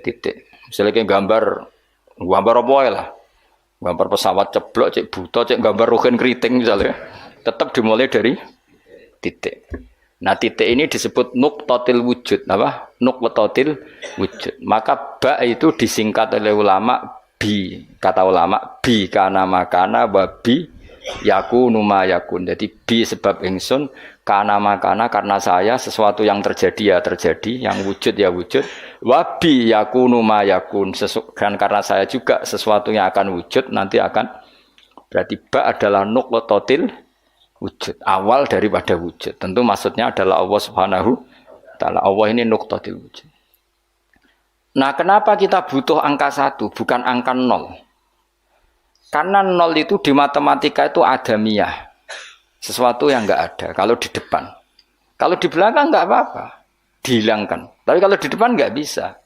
titik. Misalnya kayak gambar apa ya lah. Gambar pesawat ceblok, cek buta, cek gambar rugen keriting misalnya. Tetap dimulai dari titik. Nah titik ini disebut nuqtatil wujud. Apa? Nuqtatil wujud. Maka ba itu disingkat oleh ulama bi. Kata ulama bi kana makana wa bi yakunu ma yakun. Jadi bi sebab ingsun, kana makana karena saya sesuatu yang terjadi ya terjadi, yang wujud ya wujud. Wa bi yakunu ma yakun. Dan karena saya juga sesuatu yang akan wujud nanti akan, berarti ba adalah nuqtatil wujud, awal daripada wujud. Tentu maksudnya adalah Allah Subhanahu wa taala. Allah ini nuqtatil wujud. Nah, kenapa kita butuh angka 1 bukan angka 0? Karena 0 itu di matematika itu adamiyah. Sesuatu yang enggak ada kalau di depan. Kalau di belakang enggak apa-apa, dihilangkan. Tapi kalau di depan enggak bisa.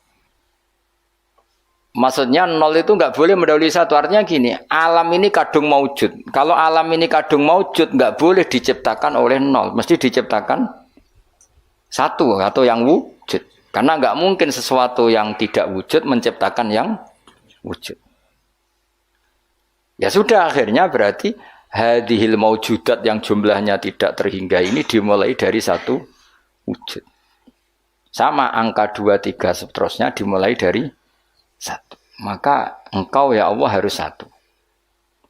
Maksudnya 0 itu enggak boleh mendahului 1. Artinya gini, alam ini kadung maujud. Kalau alam ini kadung maujud, enggak boleh diciptakan oleh 0. Mesti diciptakan 1 atau yang wujud. Karena enggak mungkin sesuatu yang tidak wujud menciptakan yang wujud. Ya sudah, akhirnya berarti hadhil maujudat yang jumlahnya tidak terhingga ini dimulai dari 1 wujud. Sama angka 2, 3 seterusnya dimulai dari 1. Maka engkau ya Allah harus 1.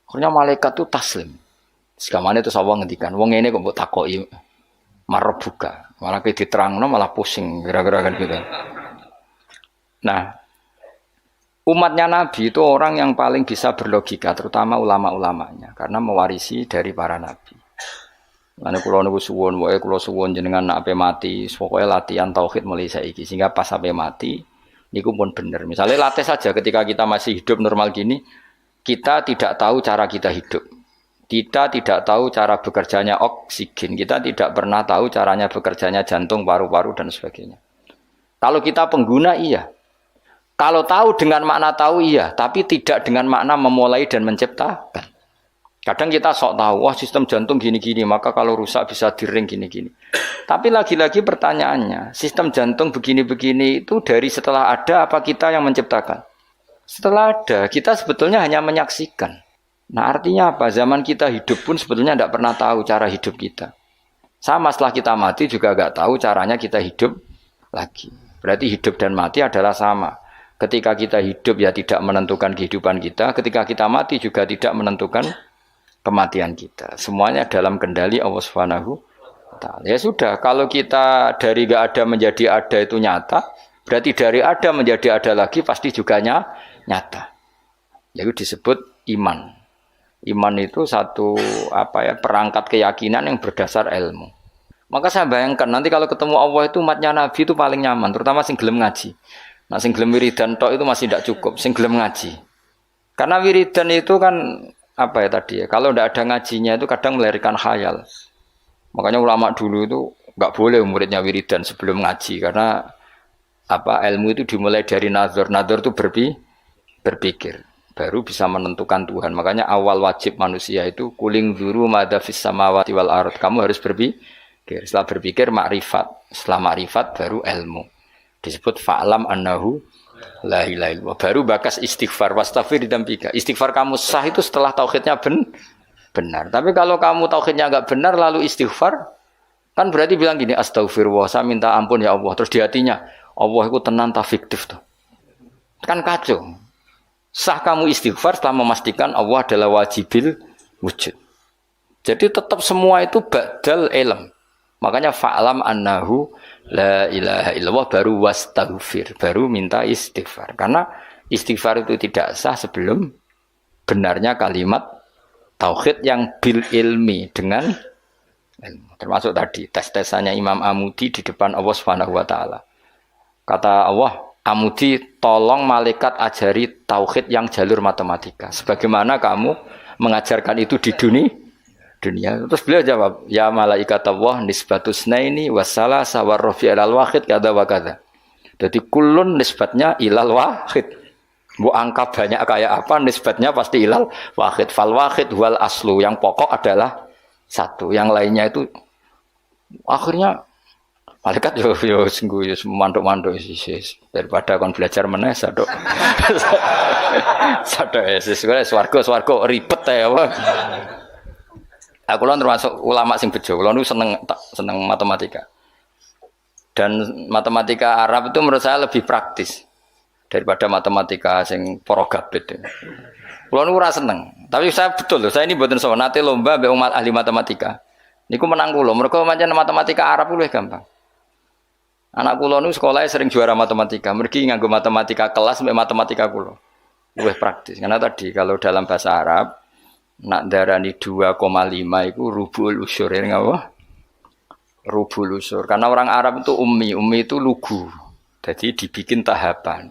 Akhirnya malaikat itu taslim. Sekamane itu Allah ngendikan, wong ini kok mbok takoki marbuka. Malah diterangno malah pusing kira-kira kan gitu. Nah, umatnya Nabi itu orang yang paling bisa berlogika, terutama ulama-ulamanya, karena mewarisi dari para nabi. Lan kula niku suwun, wae kula suwun jenengan nek ape mati, pokoke latihan tauhid mulai saiki sehingga pas ape mati niku pun bener. Misalnya latih saja ketika kita masih hidup normal gini, kita tidak tahu cara kita hidup. Kita tidak tahu cara bekerjanya oksigen. Kita tidak pernah tahu caranya bekerjanya jantung, paru-paru dan sebagainya. Kalau kita pengguna iya. Kalau tahu dengan makna tahu iya, tapi tidak dengan makna memulai dan menciptakan. Kadang kita sok tahu, wah sistem jantung gini-gini, maka kalau rusak bisa diring gini-gini. Tapi lagi-lagi pertanyaannya, sistem jantung begini-begini itu dari setelah ada apa kita yang menciptakan? Setelah ada, kita sebetulnya hanya menyaksikan. Nah artinya apa? Zaman kita hidup pun sebetulnya tidak pernah tahu cara hidup kita. Sama setelah kita mati juga nggak tahu caranya kita hidup lagi. Berarti hidup dan mati adalah sama. Ketika kita hidup ya tidak menentukan kehidupan kita. Ketika kita mati juga tidak menentukan kematian kita. Semuanya dalam kendali Allah Subhanahu wa taala. Ya sudah, kalau kita dari nggak ada menjadi ada itu nyata, berarti dari ada menjadi ada lagi pasti juga nyata. Itu disebut iman. Iman itu satu perangkat keyakinan yang berdasar ilmu. Maka saya bayangkan nanti kalau ketemu Allah itu umatnya Nabi itu paling nyaman, terutama sing gelem ngaji. Nah sing gelem wiridan tok itu masih tidak cukup, sing gelem ngaji. Karena wiridan itu kan kalau tidak ada ngajinya itu kadang melahirkan khayal. Makanya ulama dulu itu nggak boleh muridnya wiridan sebelum ngaji karena ilmu itu dimulai dari nazar. Nazar itu berpikir. Baru bisa menentukan Tuhan. Makanya awal wajib manusia itu kuling dzuru madza fis samawati wal ardh. Kamu harus berpikir. Setelah berpikir makrifat. Setelah makrifat baru ilmu. Disebut fa'lam annahu la ilaha illallah. Baru bakas istighfar wastaghfir dzambika. Istighfar kamu sah itu setelah tauhidnya benar. Tapi kalau kamu tauhidnya enggak benar lalu istighfar, kan berarti bilang gini, astaghfirullah, saya minta ampun ya Allah. Terus di hatinya, Allah itu tenang tak fiktif tuh. Kan kacau. Sah kamu istighfar setelah memastikan Allah adalah wajibil wujud. Jadi tetap semua itu ba'dal ilm. Makanya fa'lam annahu la ilaha illallah baru wastaghfir, baru minta istighfar. Karena istighfar itu tidak sah sebelum benarnya kalimat tauhid yang bil ilmi dengan ilmu. Termasuk tadi tes-tesannya Imam Amudi di depan Allah Subhanahu wa taala. Kata Allah, Amudi, tolong malaikat ajari tauhid yang jalur matematika. Sebagaimana kamu mengajarkan itu di dunia. Terus beliau jawab, ya malaikat Allah nisbatus naini wassalah sawar rofi ilal wahid kada wa kada. Jadi kulun nisbatnya ilal wahid. Bu angka banyak kayak apa nisbatnya pasti ilal wahid. Fal wahid wal aslu, yang pokok adalah satu. Yang lainnya itu akhirnya Malaikat yo senggu yo mantuk-mantuk daripada kon belajar meneh sadok. Sadok swarga ribet ya apa. Aku lan termasuk ulama sing bejo, kula nu seneng matematika. Dan matematika Arab itu menurut saya lebih praktis daripada matematika sing para gabit. Kula nu ora seneng, tapi saya betul loh, saya ini mboten sowan nate lomba mbek umat ahli matematika. Niku menang kula, mergo pancen matematika Arab luwih gampang. Anak kula nu sekolahnya sering juara matematika, mergi nganggo matematika kelas mbek matematika kula. Luwih praktis. Karena tadi kalau dalam bahasa Arab nak darani 2,5 itu rubul usur ya ngapa? Rubul usur. Karena orang Arab itu ummi itu lugu. Jadi dibikin tahapan.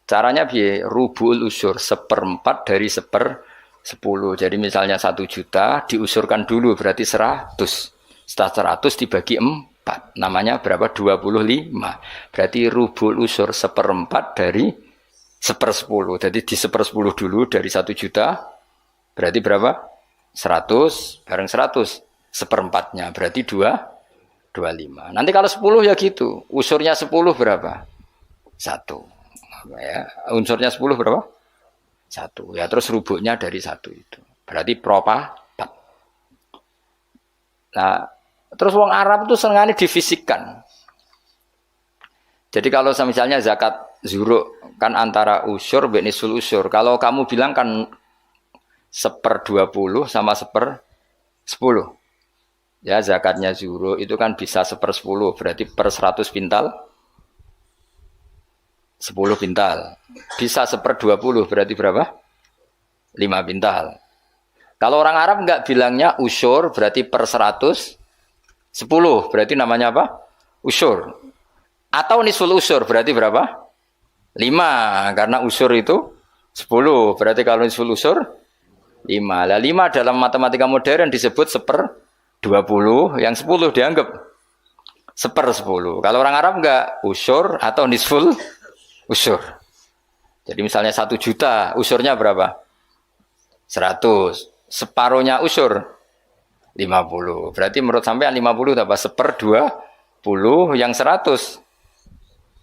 Caranya piye? Rubul usur 1/4 dari 1/10. Jadi misalnya 1 juta diusurkan dulu berarti 100. Setelah 100 dibagi 4. Namanya berapa? 25. Berarti rubul usur 1/4 dari 1/10. Jadi di 1/10 dulu dari 1 juta. Berarti berapa? 100 bareng 100 1/4-nya berarti 25. Nanti kalau 10 ya gitu. Usurnya 10 berapa? 1. Ya, unsurnya 10 berapa? 1. Ya terus rubuknya dari 1 itu. Berarti propa 4. Nah, terus wong Arab itu senengane difisikkan. Jadi kalau misalnya zakat zuruk kan antara usur dan nisful usur. Kalau kamu bilang kan 1/20 sama 1/10. Ya zakatnya zuruk itu kan bisa 1/10 berarti per 100 pintal 10 pintal. Bisa 1/20 berarti berapa? 5 pintal. Kalau orang Arab enggak bilangnya usur berarti per 100 10 berarti namanya apa? Usur. Atau nisful usur berarti berapa? 5 karena usur itu 10 berarti kalau nisful usur 5. Lah 5 dalam matematika modern disebut 1/20, yang 10 dianggap 1/10. Kalau orang Arab enggak usur atau nisful usur. Jadi misalnya 1 juta, usurnya berapa? 100. Separuhnya usur 50. Berarti menurut sampean 50 apa? 1/20 yang 100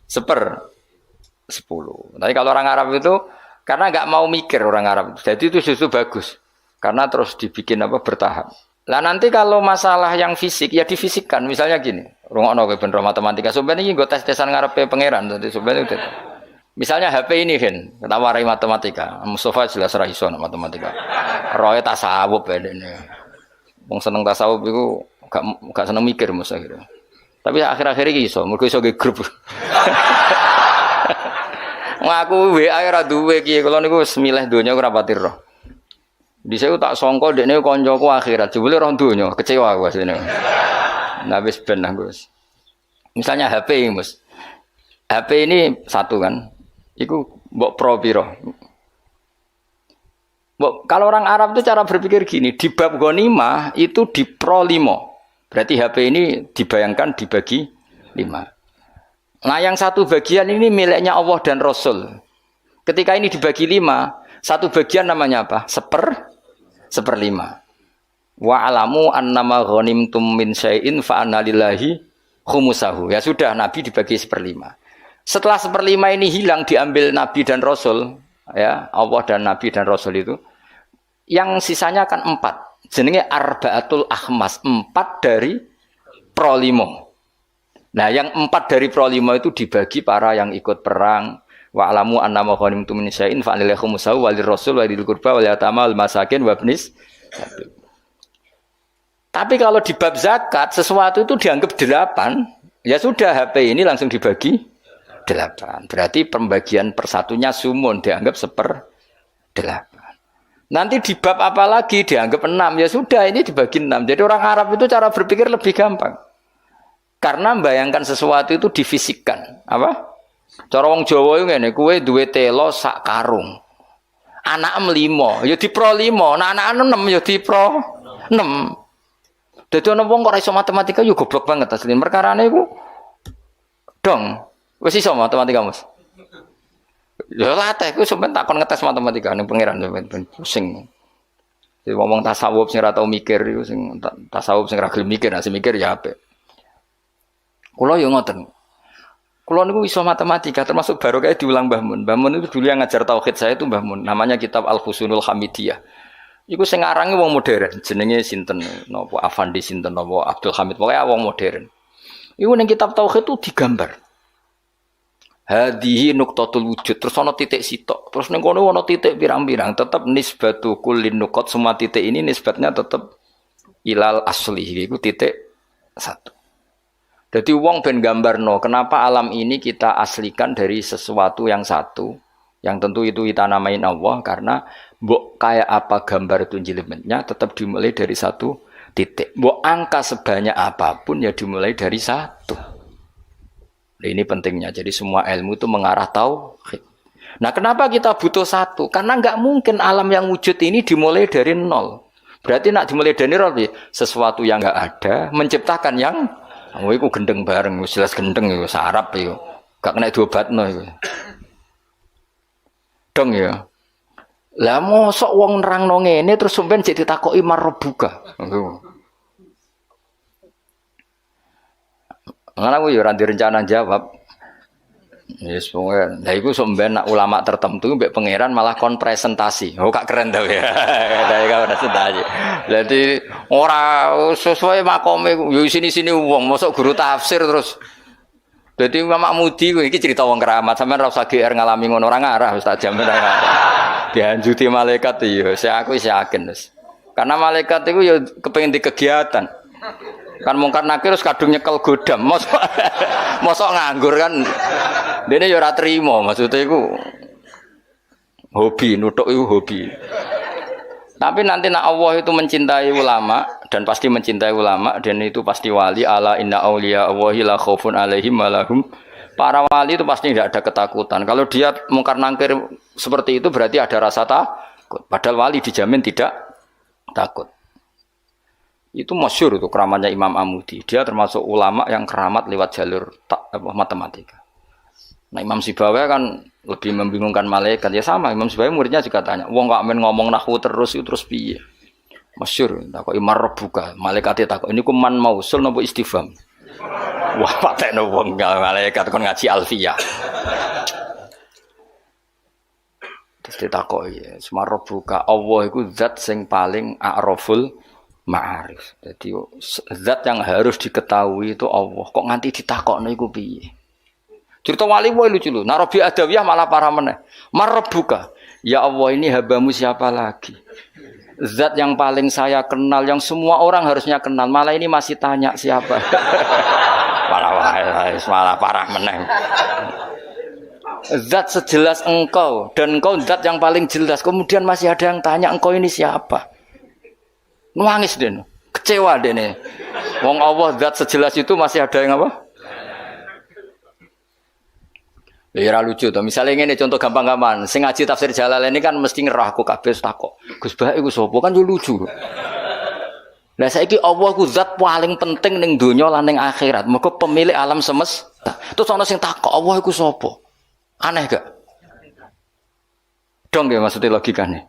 1/10. Tapi kalau orang Arab itu karena nggak mau mikir orang Arab, jadi itu justru bagus. Karena terus dibikin apa bertahap. Lah nanti kalau masalah yang fisik ya difisikkan. Misalnya gini, rungokno kowe ben matematika. Sampeyan iki nggo tes-tesan ngarepe pangeran dadi sampeyan itu. Misalnya HP ini kan, kita warai matematika. Mustafa jelas ra iso matematika. Roe tasawuf ya dene. Wong seneng tasawuf iku gak seneng mikir mesti gitu. Tapi akhir-akhir iki iso, mergo iso ge grup. Ngaku WA ora duwe iki, kula niku wis milih donya ora pati roh. Dhisik tak sangka dekne kancaku akhirat, jebule roh donya, kecewa aku asline. Nah wis ben aku wis. Misalnya HP Mus. HP ini satu kan. Iku mbok pro piro? Kalau orang Arab itu cara berpikir gini, di bab ghanimah itu di pro 5. Berarti HP ini dibayangkan dibagi 5. Nah yang satu bagian ini miliknya Allah dan Rasul. Ketika ini dibagi 5, satu bagian namanya apa? 1/5. Wa alamu annama ghanimtum min syai'in fa anna lillahi khumusahu. Ya sudah, Nabi dibagi 1/5. Setelah 1/5 ini hilang diambil Nabi dan Rasul, ya Allah dan Nabi dan Rasul itu, yang sisanya kan 4. Jenenge arba'atul akhmas, 4 dari pro 5. Nah, yang 4 dari pro 5 itu dibagi para yang ikut perang. Wa alamu annama ghanimtum min syai'in fa lillahi khumusahu wa lirrasul wa lidil qurba wal yatama wal masakin wa ibnis. Tapi kalau di bab zakat sesuatu itu dianggap 8, ya sudah HP ini langsung dibagi 8. Berarti pembagian persatunya sumun dianggap 1/8. Nanti di bab apa lagi dianggap 6, ya sudah ini dibagi 6. Jadi orang Arab itu cara berpikir lebih gampang. Karena membayangkan sesuatu itu difisikkan. Apa? Cara wong Jawa itu ngene, kowe duwe telo sak karung. Anak 5, ya di pro 5. Nah anak 6 ya di pro 6. Dadi ana wong kok ora iso matematika yo goblok banget asline. Perkarane iku dong. Wis iso matematika, Mas. Ya latih ku sampeyan takon ngetes matematika ning pangeran sampeyan pusing. Jadi ngomong tasawuf sing ora tau mikir iku sing tasawuf sing ra gelem mikir, sing mikir ya apik. Kula yo ngoten. Kula niku iso matematika termasuk baru kayak diulang Mbah Mun. Mbah Mun itu dulu yang ngajar tauhid saya itu Mbah Mun. Namanya kitab Al-Husnul Hamidiyah. Iku sing arange wong modern, jenenge sinten napa Afandi sinten napa Abdul Hamid, pokoke wong modern. Iku ning kitab tauhid itu digambar. Hadihi nuqtatul wujud, terus ana titik sitok. Terus ning kono ana titik pirang-pirang, tetep nisbatu kullin nuqat, semua titik ini nisbatnya tetep ilal asli, iku titik satu. Jadi wong ben gambarno, kenapa alam ini kita aslikan dari sesuatu yang satu, yang tentu itu kita namain Allah, karena mbok kayak apa gambar itu jelimetnya tetap dimulai dari satu titik. Mbok angka sebanyak apapun ya dimulai dari satu. Nah, ini pentingnya. Jadi semua ilmu itu mengarah tauhid. Nah, kenapa kita butuh satu? Karena nggak mungkin alam yang wujud ini dimulai dari nol. Berarti nak dimulai dari nol, sesuatu yang nggak ada menciptakan yang iku gendeng bareng, jelas gendeng iku sarap iku. Gak kena diobatno iku. Dong ya. Lah mosok wong nerangno ngene terus sampean jek ditakoki marbuka. Ngono aku ya ora direncana jawab. Yes, pokoknya. Lah iku sampean nak ulama tertentu mbek pangeran malah kon presentasi. Oh, gak keren ta ya. Dari kau presentasi. Jadi ora sesuai makome yo sini-sini wong, mosok guru tafsir terus. Jadi Mama Mudi iki cerita wong keramat, sampean ora usah GR ngalami ngono ora ngarah Ustaz jamin ora ngarah. Dianjuti malaikat yo, aku wis yakin wis. Karena malaikat iku yo kepengin di kegiatan. Kan mungkar nakir terus kadung nyekel godam. Mosok nganggur kan. Dene ya ora trimo, maksudnya iku hobi, nutuk iku hobi. Tapi nanti nak Allah itu mencintai ulama dan pasti mencintai ulama dan itu pasti wali ala inna auliya Allahi la khaufun alaihim wa lahum. Para wali itu pasti tidak ada ketakutan. Kalau dia mungkar nakir seperti itu berarti ada rasa takut. Padahal wali dijamin tidak takut. Itu masyhur itu keramatnya Imam Amudi. Dia termasuk ulama yang keramat lewat jalur matematika. Nah Imam Sibawai kan lebih membingungkan malaikat. Ya sama, Imam Sibawai muridnya juga tanya, wong kok men ngomong nahwu terus itu terus piye? Masyhur, takok imar rebuka. Malaikate takok, ini ku man mausul napa istifham? Wah, patekno wong malaikat kon ngaji alfiyah. Terus ditakoki, semar rebuka. Allah iku zat sing paling a'raful ma'arif. Jadi zat yang harus diketahui itu Allah. Kok nganti ditakokno iku piye? Cerita wali wae lucu lho. Narobi Adawiyah malah parah meneh. Marbuka. Ya Allah ini habamu siapa lagi? Zat yang paling saya kenal, yang semua orang harusnya kenal. Malah ini masih tanya siapa. Malah parah meneh. Zat sejelas engkau dan engkau zat yang paling jelas. Kemudian masih ada yang tanya engkau ini siapa? Nangis dene. Kecewa dene. Wong Allah zat sejelas itu masih ada yang apa? Ya lucu to. Misale ngene contoh gampang-gampang. Sing ngaji tafsir Jalalain ini kan mesti ngerah aku kabeh takok. Gus Bah iku sapa? Kan yo lucu. Lah saiki Allah ku zat paling penting ning donya lan ning akhirat. Mergo pemilik alam semesta. Terus ana sing takok Allah iku sapa? Aneh gak? Dong ya maksudnya logikane.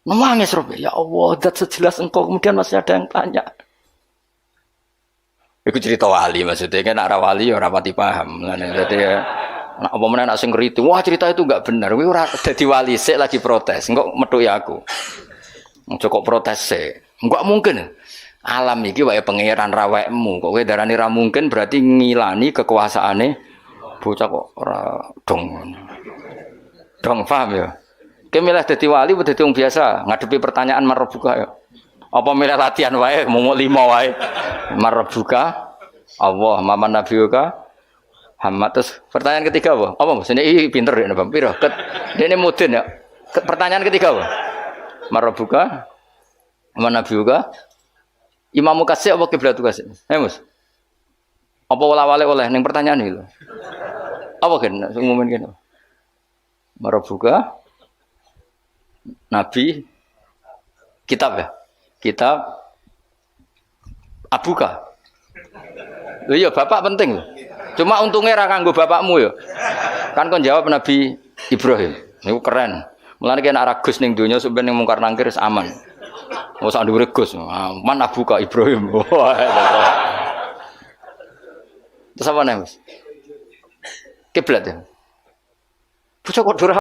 Nangis Rob. Ya Allah, zat sejelas engkau kemudian masih ada yang tanya. Iku cerita wali maksudnya kan arah wali ora pati paham. Jadi ya nak apa meneh nak sing ngritu, wah cerita itu enggak benar. Kowe ora dadi wali sik lagi protes. Engko metuki aku. Ojo kok protes sik. Enggak mungkin. Alam iki wae pangeran rawekmu. Kok kowe darani ra mungkin berarti ngilani kekuasaane bocah kok ora dong. Dong paham ya? Kowe milih dadi wali apa dadi wong biasa ngadepi pertanyaan marbuka ya. Apa milih latihan wae mau 5 wae. Marbuka Allah maman nabiyuka Muhammad. Terus pertanyaan ketiga apa? Apa Mas? Ini pinter ya Bang. Piro? Ini mudin ya. Pertanyaan ketiga apa? Marabuka mana biuka? Imam Kasih apa Qiblatul Kasih? Mas. Apa wala-wale oleh ning pertanyaan iki lho. Apa kan umumin kene? Marabuka Nabi kitab ya? Kitab Abuka. Lho iya bapak penting lho. Cuma untungnya ra kanggo bapakmu ya. Kan kon jawab Nabi Ibrahim. Niku keren. Mulane kena ra Gus ning donya sampeyan ning mungkar nangkir aman. Ora sak dhuwure Gus. Man abuka Ibrahim. Terus apa nih Mas? Kiblat ya. Bocah kok